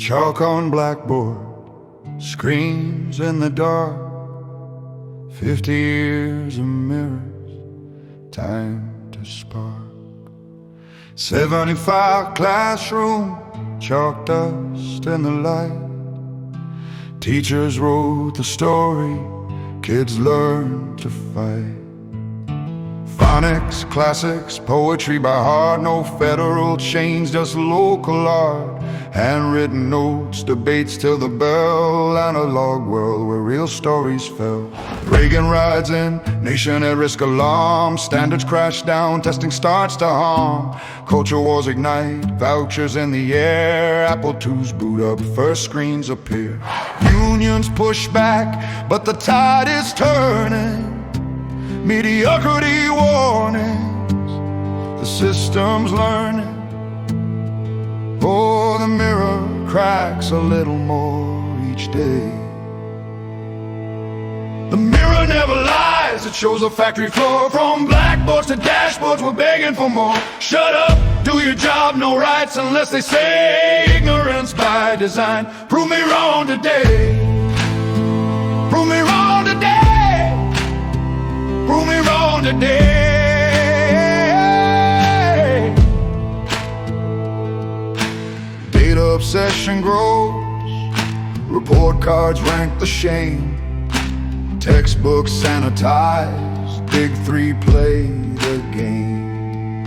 Chalk on blackboard, screams in the dark, 50 years of mirrors, time to spark. 75 classroom, chalk dust in the light. Teachers wrote the story, kids learned to fight. Phonics, classics, poetry by heart, no federal chains, just local art. Handwritten notes, debates till the bell, analog world where real stories fell. Reagan rides in, nation at risk alarm, standards crash down, testing starts to harm. Culture wars ignite, vouchers in the air, Apple II's boot up, first screens appear. Unions push back, but the tide is turning. Mediocrity warnings, the system's learning. Oh, the mirror cracks a little more each day. The mirror never lies, it shows a factory floor. From blackboards to dashboards, we're begging for more. Shut up, do your job, no rights unless they say ignorance by design. Prove me wrong today. Prove me wrong today. Prove me wrong today. Data obsession grows, report cards rank the shame. Textbooks sanitized, Big Three play the game.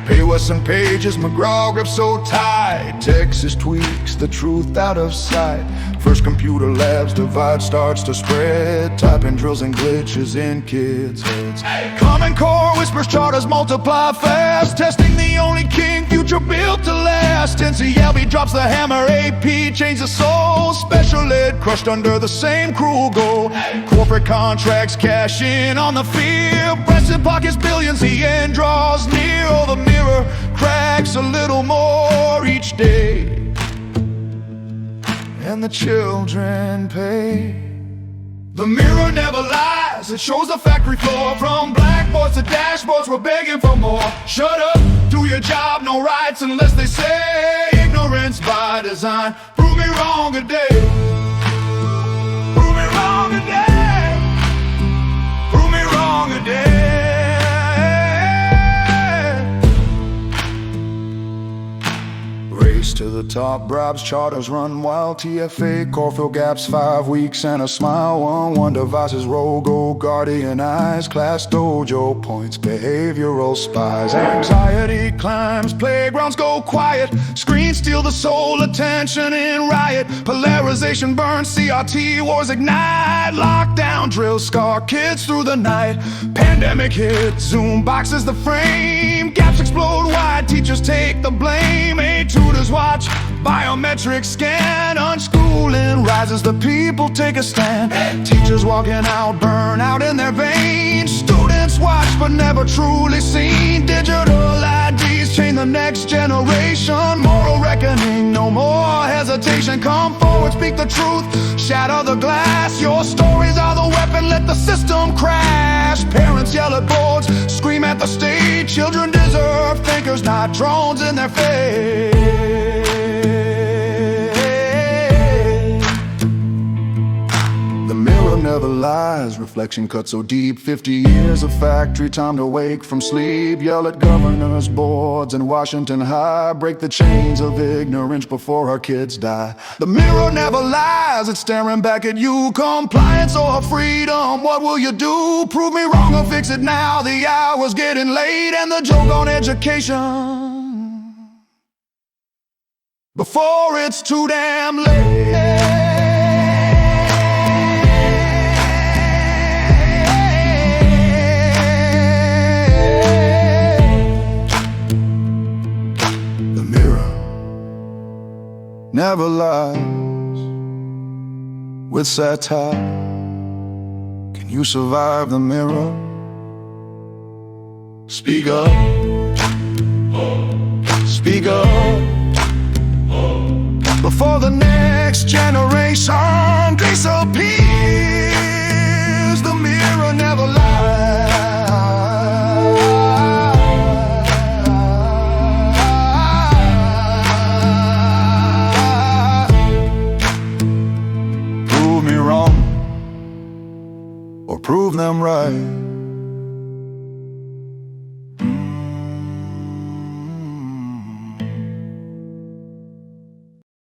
Pay Western pages, McGraw grip so tight. Texas tweaks the truth out of sight. First computer labs divide starts to spread. Typing drills and glitches in kids' heads. Common Core whispers charters multiply fast. Testing the only king, future built to last. NCLB drops the hammer, AP change the soul. Special ed crushed under the same cruel goal. Corporate contracts cash in on the fear. Breasts and pockets billions, the end draws near. Oh, the mirror cracks a little more each day, and the children pay. The mirror never lies, it shows the factory floor. From blackboards to dashboards, we're begging for more. Shut up, do your job, no rights unless they say ignorance by design. Prove me wrong today. Prove me wrong today. Prove me wrong today. Race to the top, bribes, charters run wild. TFA, core fill gaps, 5 weeks and a smile. 1-1 devices, rogo, guardian eyes. Class dojo points, behavioral spies. Anxiety climbs, playgrounds go quiet. Screens steal the soul, attention in riot. Polarization burns, CRT wars ignite. Lockdown drills scar kids through the night. Pandemic hits, Zoom boxes the frame. Gaps explode wide, teachers take the blame. Tutors watch, biometric scan. Unschooling rises, the people take a stand. Teachers walking out, burn out in their veins. Students watch but never truly seen. Digital IDs chain the next generation. Moral reckoning, no more hesitation. Come forward, speak the truth, shatter the glass. Your stories are the weapon, let the system crash. Parents yell at boards, scream at the stage. Children deserve thinkers, not drones in their face. The mirror never lies, reflection cuts so deep. 50 years of factory, time to wake from sleep. Yell at governors, boards, and Washington High. Break the chains of ignorance before our kids die. The mirror never lies, it's staring back at you. Compliance or freedom, what will you do? Prove me wrong or fix it now, the hour's getting late. And the joke on education, before it's too damn late. The mirror never lies. With satire, can you survive the mirror? Speak up. Speak up. Before the next generation disappears, the mirror never lies. them right.